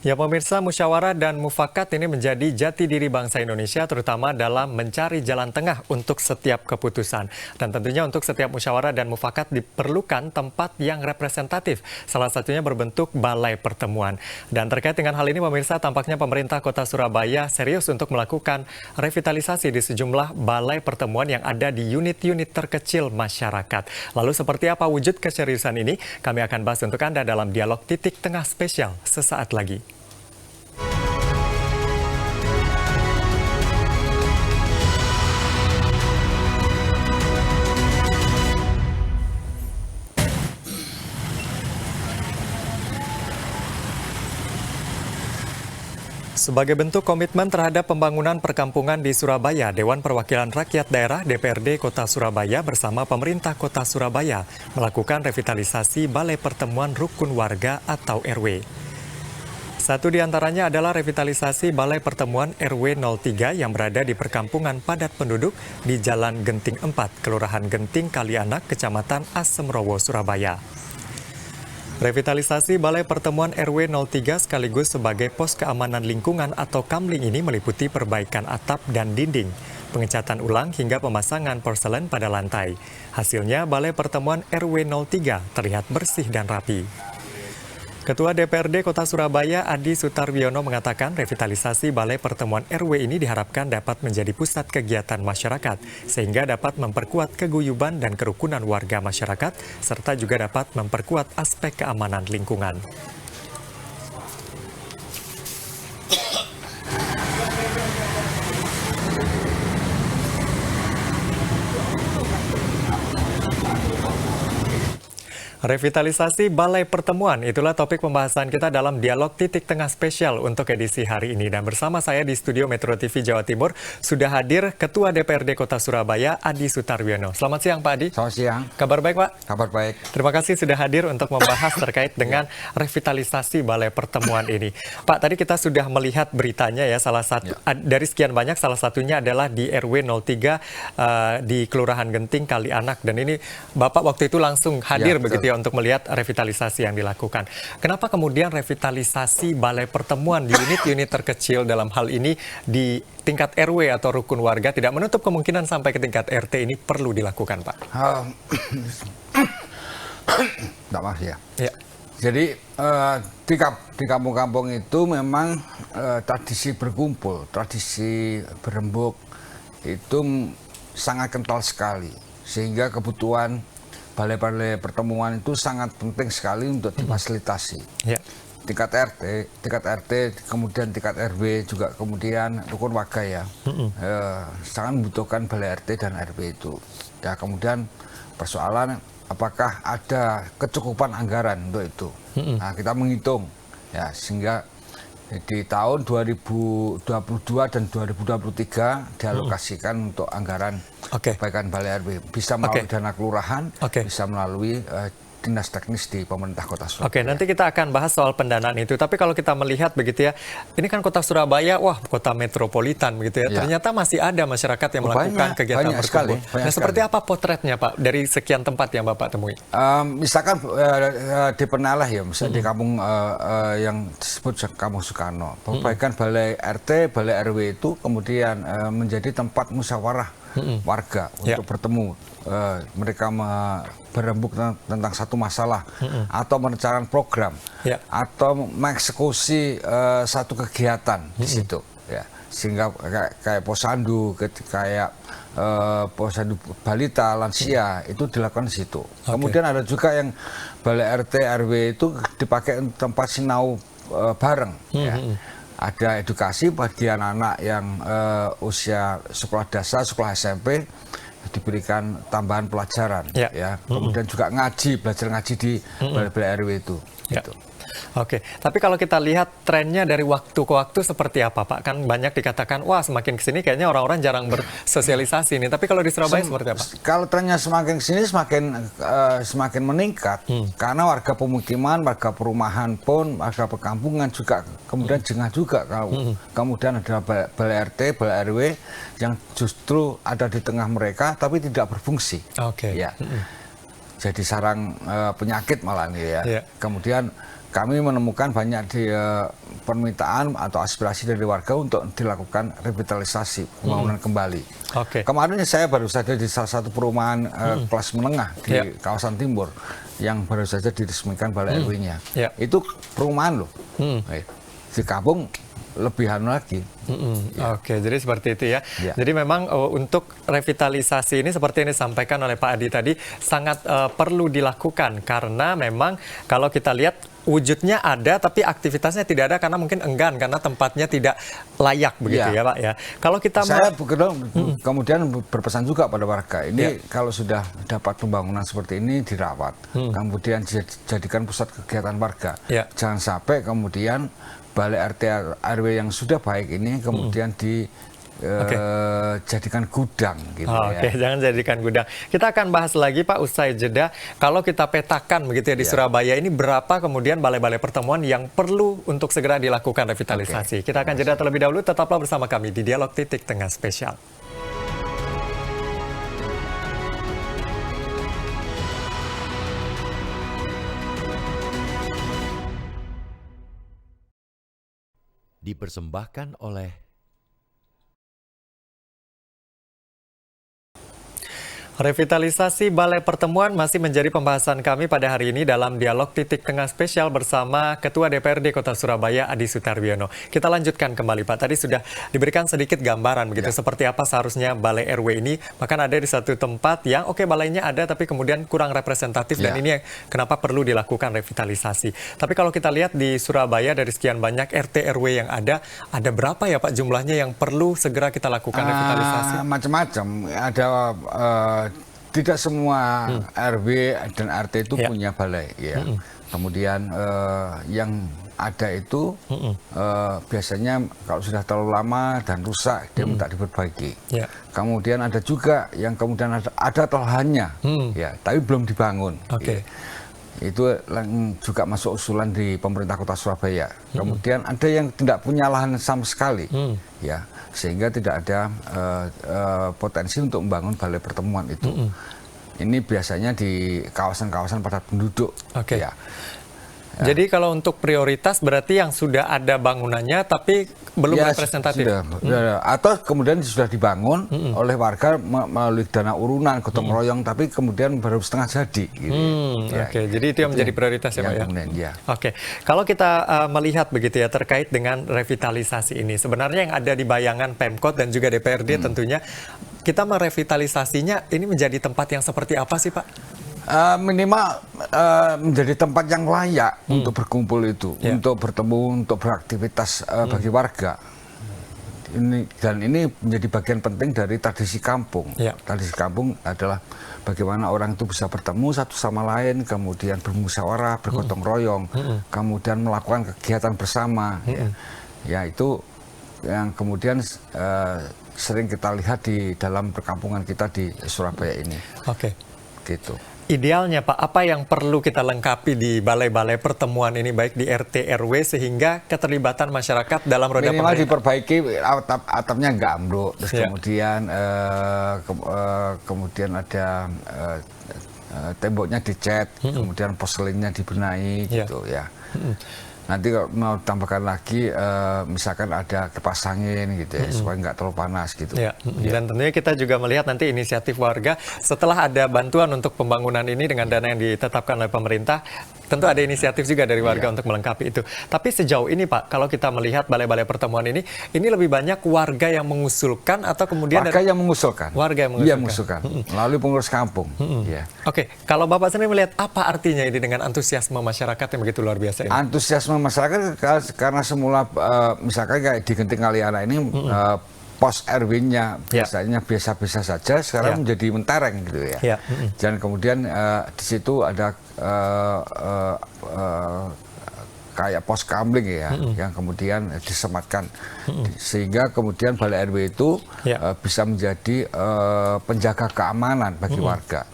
Ya pemirsa, musyawarah dan mufakat ini menjadi jati diri bangsa Indonesia terutama dalam mencari jalan tengah untuk setiap keputusan. Dan tentunya untuk setiap musyawarah dan mufakat diperlukan tempat yang representatif. Salah satunya berbentuk balai pertemuan. Dan terkait dengan hal ini pemirsa, tampaknya pemerintah Kota Surabaya serius untuk melakukan revitalisasi di sejumlah balai pertemuan yang ada di unit-unit terkecil masyarakat. Lalu seperti apa wujud keseriusan ini? Kami akan bahas untuk Anda dalam dialog Titik Tengah Spesial sesaat lagi. Sebagai bentuk komitmen terhadap pembangunan perkampungan di Surabaya, Dewan Perwakilan Rakyat Daerah DPRD Kota Surabaya bersama pemerintah Kota Surabaya melakukan revitalisasi Balai Pertemuan Rukun Warga atau RW. Satu di antaranya adalah revitalisasi Balai Pertemuan RW 03 yang berada di perkampungan padat penduduk di Jalan Genting 4, Kelurahan Genting Kalianak, Kecamatan Asemrowo, Surabaya. Revitalisasi Balai Pertemuan RW 03 sekaligus sebagai pos keamanan lingkungan atau kamling ini meliputi perbaikan atap dan dinding, pengecatan ulang hingga pemasangan porselen pada lantai. Hasilnya Balai Pertemuan RW 03 terlihat bersih dan rapi. Ketua DPRD Kota Surabaya Adi Sutarwiono mengatakan revitalisasi Balai Pertemuan RW ini diharapkan dapat menjadi pusat kegiatan masyarakat sehingga dapat memperkuat keguyuban dan kerukunan warga masyarakat serta juga dapat memperkuat aspek keamanan lingkungan. Revitalisasi Balai Pertemuan, itulah topik pembahasan kita dalam dialog Titik Tengah Spesial untuk edisi hari ini. Dan bersama saya di studio Metro TV Jawa Timur sudah hadir Ketua DPRD Kota Surabaya Adi Sutarwiono. Selamat siang Pak Adi. Selamat siang. Kabar baik Pak? Kabar baik. Terima kasih sudah hadir untuk membahas terkait dengan revitalisasi Balai Pertemuan ini. Pak, tadi kita sudah melihat beritanya ya, salah satu dari sekian banyak, salah satunya adalah di RW 03 di Kelurahan Genting Kalianak. Dan ini Bapak waktu itu langsung hadir begitu ya untuk melihat revitalisasi yang dilakukan. Kenapa kemudian revitalisasi Balai Pertemuan di unit-unit terkecil dalam hal ini di tingkat RW atau rukun warga tidak menutup kemungkinan sampai ke tingkat RT ini perlu dilakukan, Pak? Tidak maaf ya. Ya. Jadi di kampung-kampung itu memang tradisi berkumpul, tradisi berembuk itu sangat kental sekali. Sehingga kebutuhan balai-balai pertemuan itu sangat penting sekali untuk difasilitasi. Ya. Tingkat RT, kemudian tingkat RW juga, kemudian rukun warga ya. Sangat membutuhkan balai RT dan RW itu. Ya, kemudian persoalan apakah ada kecukupan anggaran untuk itu. Nah, kita menghitung ya sehingga di tahun 2022 dan 2023 dialokasikan untuk anggaran perbaikan balai RW. Bisa melalui dana kelurahan, bisa melalui dinas teknis di pemerintah Kota Surabaya. Oke, nanti kita akan bahas soal pendanaan itu. Tapi kalau kita melihat begitu ya, ini kan Kota Surabaya, wah kota metropolitan begitu ya. Ternyata masih ada masyarakat yang melakukan kegiatan berkumpul. Nah, seperti apa potretnya Pak dari sekian tempat yang Bapak temui? Misalkan di Penalah ya, misalnya di kampung yang disebut Kampung Soekarno, perbaikan balai RT, balai RW itu kemudian menjadi tempat musyawarah warga untuk bertemu. Mereka berembuk tentang satu masalah atau merencanakan program atau mengeksekusi satu kegiatan di situ ya, sehingga kayak posyandu, kayak posyandu balita, lansia itu dilakukan di situ. Kemudian ada juga yang balai RT RW itu dipakai untuk tempat sinau bareng ya. Ada edukasi bagi anak-anak yang usia sekolah dasar, sekolah SMP, diberikan tambahan pelajaran ya. Kemudian juga belajar ngaji di balai-balai RW itu. Gitu. Oke, tapi kalau kita lihat trennya dari waktu ke waktu seperti apa Pak? Kan banyak dikatakan, wah semakin kesini kayaknya orang-orang jarang bersosialisasi nih. Tapi kalau di Surabaya seperti apa? Kalau trennya semakin kesini semakin meningkat. Karena warga pemukiman, warga perumahan pun, warga perkampungan juga kemudian jengah juga. Kalau kemudian ada balai RT, balai RW yang justru ada di tengah mereka tapi tidak berfungsi. Ya. Jadi sarang penyakit malah nih ya. Kemudian kami menemukan banyak di permintaan atau aspirasi dari warga untuk dilakukan revitalisasi, pembangunan kembali. Kemarin saya baru saja di salah satu perumahan kelas menengah di kawasan timur yang baru saja diresmikan balai RW-nya. Itu perumahan loh. Di kampung lebih anu lagi. Oke, jadi seperti itu ya. Jadi memang untuk revitalisasi ini seperti yang disampaikan oleh Pak Adi tadi sangat perlu dilakukan karena memang kalau kita lihat wujudnya ada tapi aktivitasnya tidak ada karena mungkin enggan karena tempatnya tidak layak begitu ya Pak ya. Kalau kita saya kemudian berpesan juga pada warga ini kalau sudah dapat pembangunan seperti ini dirawat, kemudian dijadikan pusat kegiatan warga. Jangan sampai kemudian balai RT RW yang sudah baik ini kemudian dijadikan gudang gitu ya. Jangan jadikan gudang. Kita akan bahas lagi Pak usai jeda. Kalau kita petakan begitu ya di Surabaya ini berapa kemudian balai-balai pertemuan yang perlu untuk segera dilakukan revitalisasi. Kita akan jeda terlebih dahulu, tetaplah bersama kami di Dialog Titik Tengah Spesial. Dipersembahkan oleh Revitalisasi balai pertemuan masih menjadi pembahasan kami pada hari ini dalam Dialog Titik Tengah Spesial bersama Ketua DPRD Kota Surabaya Adi Sutarbiono. Kita lanjutkan kembali Pak, tadi sudah diberikan sedikit gambaran begitu seperti apa seharusnya balai RW ini. Bahkan ada di satu tempat yang balainya ada tapi kemudian kurang representatif dan ini yang kenapa perlu dilakukan revitalisasi. Tapi kalau kita lihat di Surabaya dari sekian banyak RT RW yang ada berapa ya Pak jumlahnya yang perlu segera kita lakukan revitalisasi? Macam-macam, ada tidak semua RW dan RT itu punya balai ya. Kemudian yang ada itu biasanya kalau sudah terlalu lama dan rusak dia minta diperbaiki. Kemudian ada juga yang kemudian ada tolahannya ya, tapi belum dibangun. Itu juga masuk usulan di pemerintah Kota Surabaya. Kemudian ada yang tidak punya lahan sama sekali ya, sehingga tidak ada potensi untuk membangun balai pertemuan itu. Ini biasanya di kawasan-kawasan padat penduduk. Ya. Jadi kalau untuk prioritas berarti yang sudah ada bangunannya tapi belum representatif. Atau kemudian sudah dibangun oleh warga melalui dana urunan, gotong royong, tapi kemudian baru setengah jadi. Gitu. Jadi itu yang menjadi prioritas ya Pak ya? Kalau kita melihat begitu ya terkait dengan revitalisasi ini, sebenarnya yang ada di bayangan Pemkot dan juga DPRD tentunya, kita merevitalisasinya ini menjadi tempat yang seperti apa sih Pak? Minimal menjadi tempat yang layak untuk berkumpul itu, untuk bertemu, untuk beraktivitas bagi warga. Dan ini menjadi bagian penting dari tradisi kampung. Tradisi kampung adalah bagaimana orang itu bisa bertemu satu sama lain, kemudian bermusyawarah, bergotong royong, kemudian melakukan kegiatan bersama. Ya itu yang kemudian sering kita lihat di dalam perkampungan kita di Surabaya ini. Gitu. Idealnya Pak, apa yang perlu kita lengkapi di balai-balai pertemuan ini baik di RT RW sehingga keterlibatan masyarakat dalam roda minimal pemerintah? Diperbaiki atapnya nggak ambruk, terus kemudian ada temboknya dicat, kemudian porselinnya dibenahi gitu ya. Nanti kalau mau tambahkan lagi, misalkan ada kipas angin gitu ya, supaya nggak terlalu panas gitu. Dan tentunya kita juga melihat nanti inisiatif warga setelah ada bantuan untuk pembangunan ini dengan dana yang ditetapkan oleh pemerintah, tentu ada inisiatif juga dari warga untuk melengkapi itu. Tapi sejauh ini Pak, kalau kita melihat balai-balai pertemuan ini lebih banyak warga yang mengusulkan atau kemudian warga yang mengusulkan. Warga yang mengusulkan. Melalui pengurus kampung. Kalau Bapak sendiri melihat apa artinya ini dengan antusiasme masyarakat yang begitu luar biasa ini? Antusiasme masyarakat karena semula misalkan kayak di Genting Kaliana ini pos RW-nya biasanya biasa-biasa saja, sekarang menjadi mentereng gitu ya. Dan kemudian di situ ada kayak pos kamling ya, yang kemudian disematkan, sehingga kemudian balai RW itu bisa menjadi penjaga keamanan bagi warga.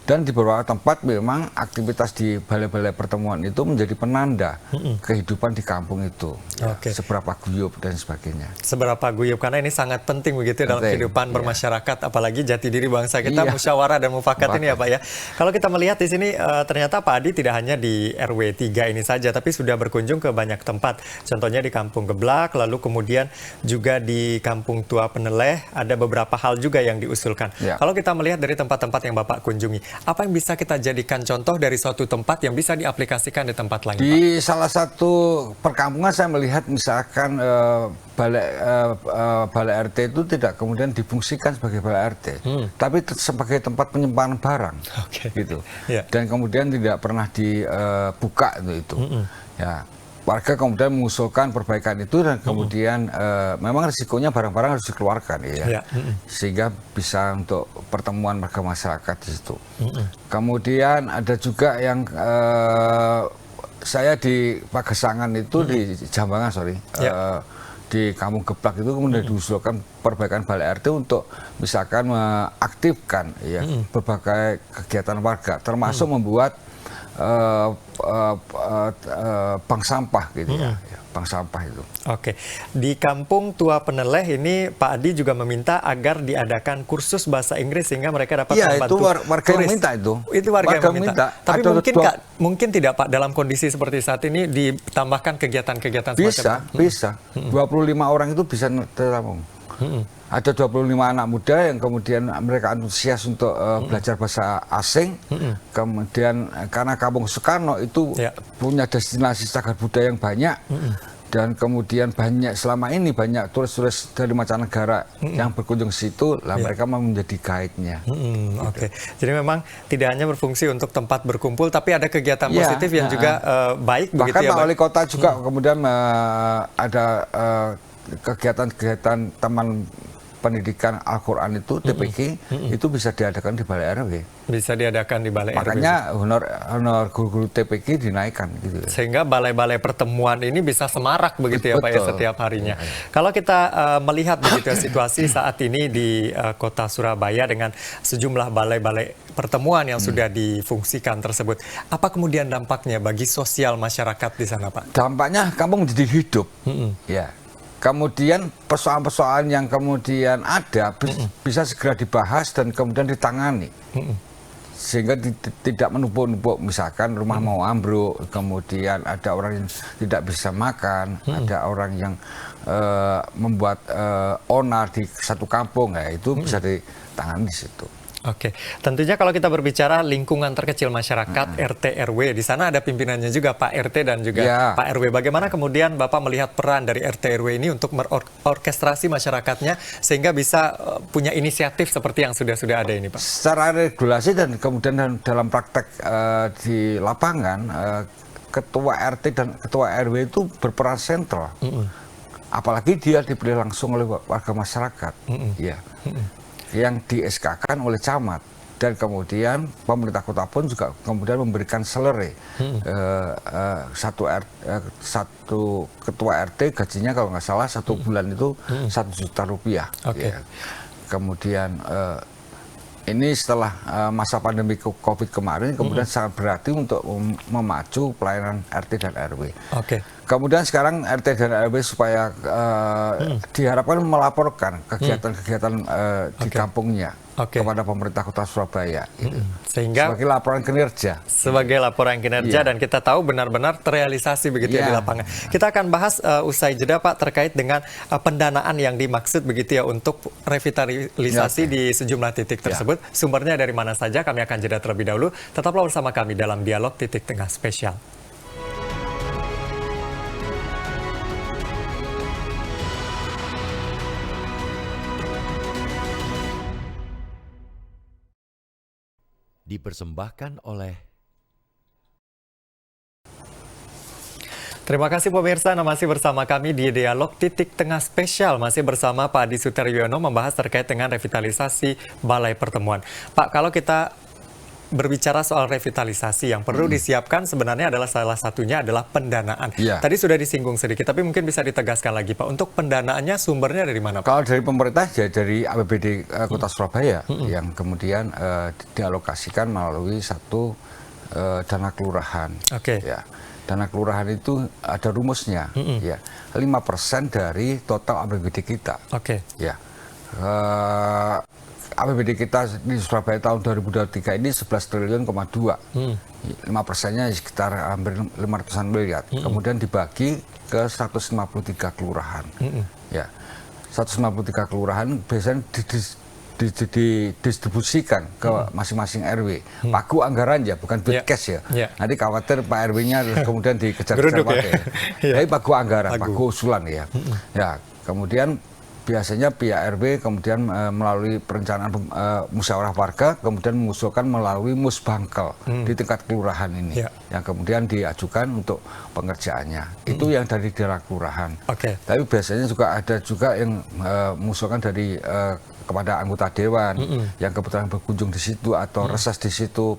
Dan di beberapa tempat memang aktivitas di balai-balai pertemuan itu menjadi penanda kehidupan di kampung itu. Oke. Seberapa guyup dan sebagainya. Seberapa guyup, karena ini sangat penting begitu dalam Penting, kehidupan bermasyarakat, apalagi jati diri bangsa kita, Iya. musyawarah dan mufakat ini ya Pak ya. Kalau kita melihat di sini ternyata Pak Adi tidak hanya di RW 3 ini saja, tapi sudah berkunjung ke banyak tempat. Contohnya di Kampung Geblak, lalu kemudian juga di Kampung Tua Peneleh, ada beberapa hal juga yang diusulkan. Ya. Kalau kita melihat dari tempat-tempat yang Bapak kunjungi, apa yang bisa kita jadikan contoh dari suatu tempat yang bisa diaplikasikan di tempat lain, Pak? Di salah satu perkampungan saya melihat misalkan balai RT itu tidak kemudian difungsikan sebagai balai RT, tapi sebagai tempat penyimpanan barang, gitu. Ya. Dan kemudian tidak pernah dibuka itu. Ya, warga kemudian mengusulkan perbaikan itu dan kemudian memang risikonya barang-barang harus dikeluarkan ya, sehingga bisa untuk pertemuan warga masyarakat di situ. Kemudian ada juga yang saya di Pagesangan itu di Jambangan di Kampung Geblak itu kemudian diusulkan perbaikan balai RT untuk misalkan mengaktifkan ya berbagai kegiatan warga, termasuk membuat bank sampah gitu ya, bank sampah itu. Oke, di Kampung Tua Peneleh ini Pak Adi juga meminta agar diadakan kursus bahasa Inggris sehingga mereka dapat membantu. Itu warga yang minta itu. Itu warga yang meminta. Tapi mungkin tidak Pak, dalam kondisi seperti saat ini ditambahkan kegiatan-kegiatan semacam itu? Bisa. 25 orang itu bisa tertampung. Ada 25 anak muda yang kemudian mereka antusias untuk belajar bahasa asing. Kemudian karena Kampung Soekarno itu punya destinasi cagar budaya yang banyak. Dan kemudian selama ini banyak turis-turis dari mancanegara yang berkunjung ke situ, mereka mau menjadi guide-nya. Oke. Jadi memang tidak hanya berfungsi untuk tempat berkumpul, tapi ada kegiatan positif yang juga baik. Bahkan begitu ya, Pak Wali Kota juga kemudian ada kegiatan-kegiatan taman pendidikan Al-Quran itu, TPQ, itu bisa diadakan di Balai RW. Bisa diadakan di Balai RW. Makanya honor guru-guru TPQ dinaikkan. Gitu. Sehingga balai-balai pertemuan ini bisa semarak begitu ya Pak ya setiap harinya. Kalau kita melihat begitu ya, situasi saat ini di kota Surabaya dengan sejumlah balai-balai pertemuan yang sudah difungsikan tersebut, apa kemudian dampaknya bagi sosial masyarakat di sana Pak? Dampaknya kampung menjadi hidup. Ya. Kemudian persoalan-persoalan yang kemudian ada bisa segera dibahas dan kemudian ditangani. Sehingga tidak menumpuk-numpuk, misalkan rumah mau ambruk, kemudian ada orang yang tidak bisa makan, ada orang yang membuat onar di satu kampung, ya itu bisa ditangani di situ. Oke, tentunya kalau kita berbicara lingkungan terkecil masyarakat, RT RW, di sana ada pimpinannya juga Pak RT dan juga Pak RW. Bagaimana kemudian Bapak melihat peran dari RT RW ini untuk merorkestrasi masyarakatnya sehingga bisa punya inisiatif seperti yang sudah ada ini Pak? Secara regulasi dan kemudian dalam praktek di lapangan, ketua RT dan ketua RW itu berperan sentral. Apalagi dia dipilih langsung oleh warga masyarakat. Yang di-SK-kan oleh camat, dan kemudian pemerintah kota pun juga kemudian memberikan salary. Satu ketua RT gajinya kalau nggak salah satu bulan itu 1 juta rupiah. Kemudian ini setelah masa pandemi COVID kemarin kemudian sangat berarti untuk memacu pelayanan RT dan RW. Kemudian sekarang RT dan RW supaya diharapkan melaporkan kegiatan-kegiatan di kampungnya kepada pemerintah kota Surabaya. Sehingga sebagai laporan kinerja. Sebagai laporan kinerja dan kita tahu benar-benar terrealisasi begitu ya di lapangan. Kita akan bahas usai jeda Pak terkait dengan pendanaan yang dimaksud begitu ya untuk revitalisasi di sejumlah titik tersebut. Sumbernya dari mana saja kami akan jeda terlebih dahulu. Tetaplah bersama kami dalam Dialog Titik Tengah Spesial. Dipersembahkan oleh. Terima kasih pemirsa, masih bersama kami di Dialog Titik Tengah Spesial. Masih bersama Pak Adi Suteryono membahas terkait dengan revitalisasi Balai Pertemuan. Pak, kalau kita berbicara soal revitalisasi yang perlu disiapkan sebenarnya adalah salah satunya adalah pendanaan. Iya. Tadi sudah disinggung sedikit, tapi mungkin bisa ditegaskan lagi Pak, untuk pendanaannya sumbernya dari mana Pak? Kalau dari pemerintah ya dari APBD Kota Surabaya yang kemudian dialokasikan melalui satu dana kelurahan. Oke. Ya. Dana kelurahan itu ada rumusnya, ya 5% dari total APBD kita. Oke. Ya, APBD kita di Surabaya tahun 2023 ini 11 triliun, 5%-nya sekitar hampir 500-an miliar. Kemudian dibagi ke 153 kelurahan. Ya, 153 kelurahan biasanya didistribusikan ke masing-masing RW. Pagu anggaran ya, bukan duit cash ya. Nanti khawatir Pak RW-nya kemudian dikejar-kejar pakai. Tapi pagu anggaran, pagu usulan ya. Ya, kemudian biasanya pihak RW kemudian melalui perencanaan musyawarah warga kemudian mengusulkan melalui musbangkel di tingkat kelurahan ini yang kemudian diajukan untuk pengerjaannya. Itu yang dari daerah kelurahan. Tapi biasanya juga ada juga yang mengusulkan dari kepada anggota dewan yang kebetulan berkunjung di situ atau reses di situ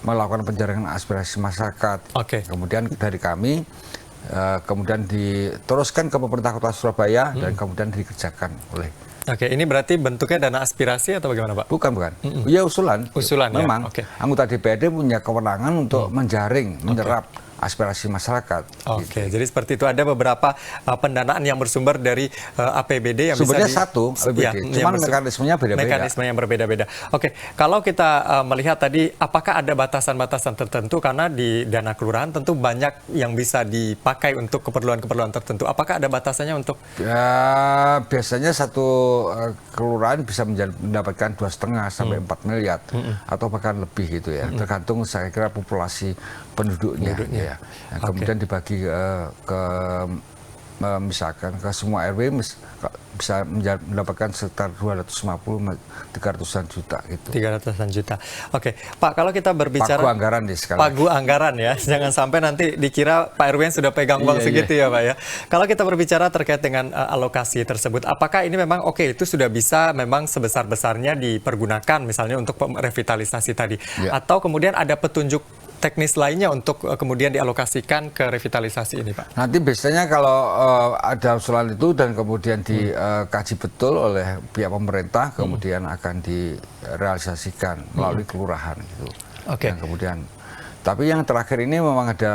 melakukan penjaringan aspirasi masyarakat. Kemudian dari kami kemudian diteruskan ke pemerintah Kota Surabaya dan kemudian dikerjakan oleh. Ini berarti bentuknya dana aspirasi atau bagaimana Pak? Bukan. Ya usulan. Usulan memang ya. Anggota DPRD punya kewenangan untuk menjaring, menyerap aspirasi masyarakat. Jadi seperti itu, ada beberapa pendanaan yang bersumber dari APBD yang sumbernya bisa satu APBD, cuman mekanismenya beda-beda. Mekanisme yang berbeda-beda. Kalau kita melihat tadi, apakah ada batasan-batasan tertentu karena di dana kelurahan tentu banyak yang bisa dipakai untuk keperluan-keperluan tertentu. Apakah ada batasannya untuk? Ya, biasanya satu kelurahan bisa mendapatkan 2,5 sampai 4 miliar atau bahkan lebih gitu ya. Tergantung saya kira populasi penduduknya. Ya. Kemudian dibagi ke misalkan ke semua RW bisa mendapatkan sekitar 250-300-an juta gitu. 300-an juta. Pak, kalau kita berbicara pagu anggaran nih sekali. Pagu anggaran ya, jangan sampai nanti dikira Pak RW sudah pegang bank segitu ya Pak ya. Kalau kita berbicara terkait dengan alokasi tersebut, apakah ini memang itu sudah bisa memang sebesar-besarnya dipergunakan misalnya untuk revitalisasi tadi, atau kemudian ada petunjuk teknis lainnya untuk kemudian dialokasikan ke revitalisasi ini Pak? Nanti biasanya kalau ada usulan itu dan kemudian dikaji betul oleh pihak pemerintah, kemudian akan direalisasikan melalui kelurahan gitu. Yang kemudian, tapi yang terakhir ini memang ada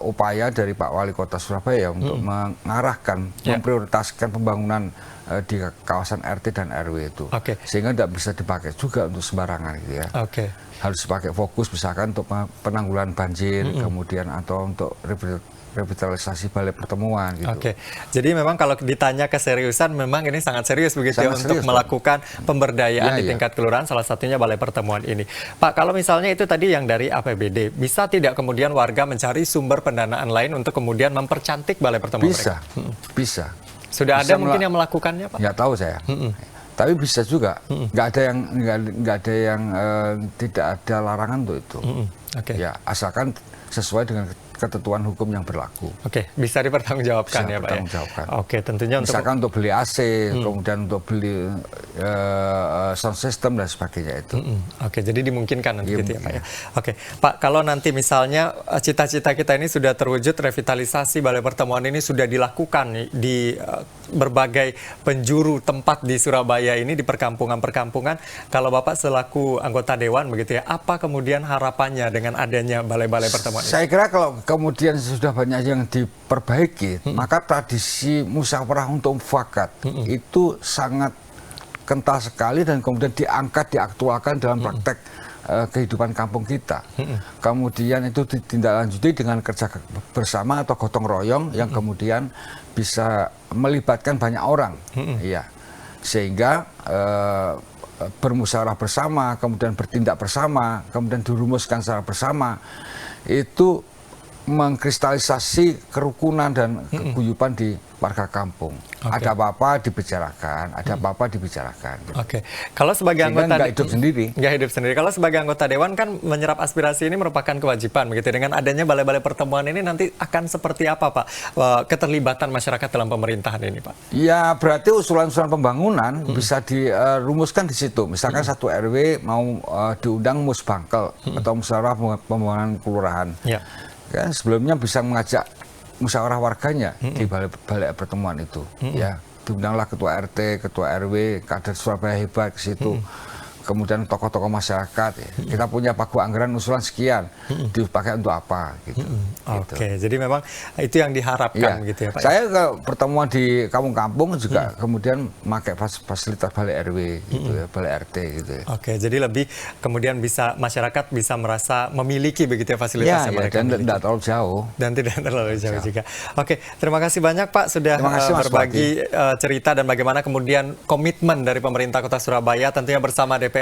upaya dari Pak Wali Kota Surabaya untuk mengarahkan, memprioritaskan pembangunan di kawasan RT dan RW itu, sehingga tidak bisa dipakai juga untuk sembarangan gitu ya. Harus dipakai fokus misalkan untuk penanggulangan banjir, kemudian atau untuk revitalisasi balai pertemuan gitu. Jadi memang kalau ditanya keseriusan, memang ini sangat serius begitu ya untuk melakukan pemberdayaan di tingkat kelurahan, salah satunya balai pertemuan ini. Pak, kalau misalnya itu tadi yang dari APBD, bisa tidak kemudian warga mencari sumber pendanaan lain untuk kemudian mempercantik balai pertemuan mereka? Bisa. Sudah ada mungkin yang melakukannya Pak? Nggak tahu saya. Tapi bisa juga, nggak ada yang tidak ada larangan untuk itu. Ya, asalkan sesuai dengan ketentuan hukum yang berlaku. Bisa dipertanggungjawabkan ya Pak ya? Tentunya misalkan untuk beli AC, kemudian untuk beli sound system dan sebagainya itu. Jadi dimungkinkan nanti gitu ya Pak ya? Pak, kalau nanti misalnya cita-cita kita ini sudah terwujud, revitalisasi balai pertemuan ini sudah dilakukan di berbagai penjuru tempat di Surabaya ini, di perkampungan-perkampungan, kalau Bapak selaku anggota Dewan begitu ya, apa kemudian harapannya dengan adanya balai-balai pertemuan ini? Saya kira kalau kemudian sudah banyak yang diperbaiki, maka tradisi musyawarah untuk mufakat itu sangat kental sekali dan kemudian diangkat, diaktualkan dalam praktek kehidupan kampung kita. Kemudian itu ditindaklanjuti dengan kerja bersama atau gotong royong yang kemudian bisa melibatkan banyak orang, sehingga bermusyawarah bersama, kemudian bertindak bersama, kemudian dirumuskan secara bersama, itu mengkristalisasi kerukunan dan keguyuban di warga kampung. Ada apa-apa dibicarakan, ada apa-apa dibicarakan. Gitu. Oke, kalau sebagai Sehingga anggota nggak hidup sendiri. Nggak hidup sendiri. Kalau sebagai anggota dewan kan menyerap aspirasi ini merupakan kewajiban, begitu. Dengan adanya balai-balai pertemuan ini nanti akan seperti apa, Pak? Keterlibatan masyarakat dalam pemerintahan ini, Pak? Ya, berarti usulan-usulan pembangunan bisa dirumuskan di situ. Misalkan satu RW mau diundang musbangkel atau musyawarah pembangunan kelurahan. Ya. Kan sebelumnya bisa mengajak musyawarah warganya di balai pertemuan itu. Ya, diundanglah ketua RT, ketua RW, kader Surabaya hebat ke situ. Kemudian tokoh-tokoh masyarakat, ya. Kita punya pagu anggaran usulan sekian, dipakai untuk apa, gitu. Oke, jadi memang itu yang diharapkan, gitu ya, Pak. Saya ke pertemuan di kampung-kampung juga kemudian memakai fasilitas balai RW, gitu ya, balai RT, gitu ya. Oke, jadi lebih kemudian bisa masyarakat bisa merasa memiliki begitu ya fasilitas yang mereka dan miliki. tidak terlalu jauh. Dan tidak terlalu jauh juga. Oke, terima kasih banyak Pak sudah berbagi cerita dan bagaimana kemudian komitmen dari pemerintah Kota Surabaya tentunya bersama DPRD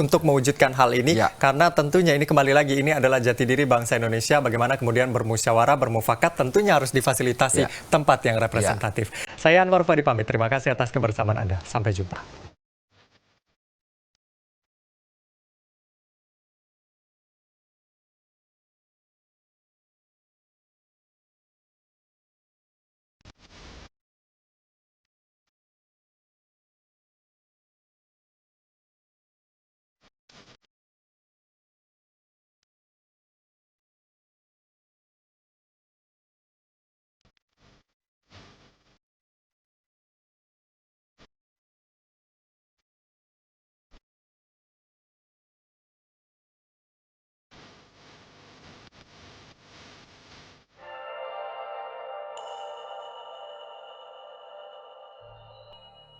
untuk mewujudkan hal ini. Karena tentunya ini kembali lagi ini adalah jati diri bangsa Indonesia, bagaimana kemudian bermusyawarah, bermufakat tentunya harus difasilitasi tempat yang representatif. Saya Anwar Fadi pamit, terima kasih atas kebersamaan Anda. Sampai jumpa.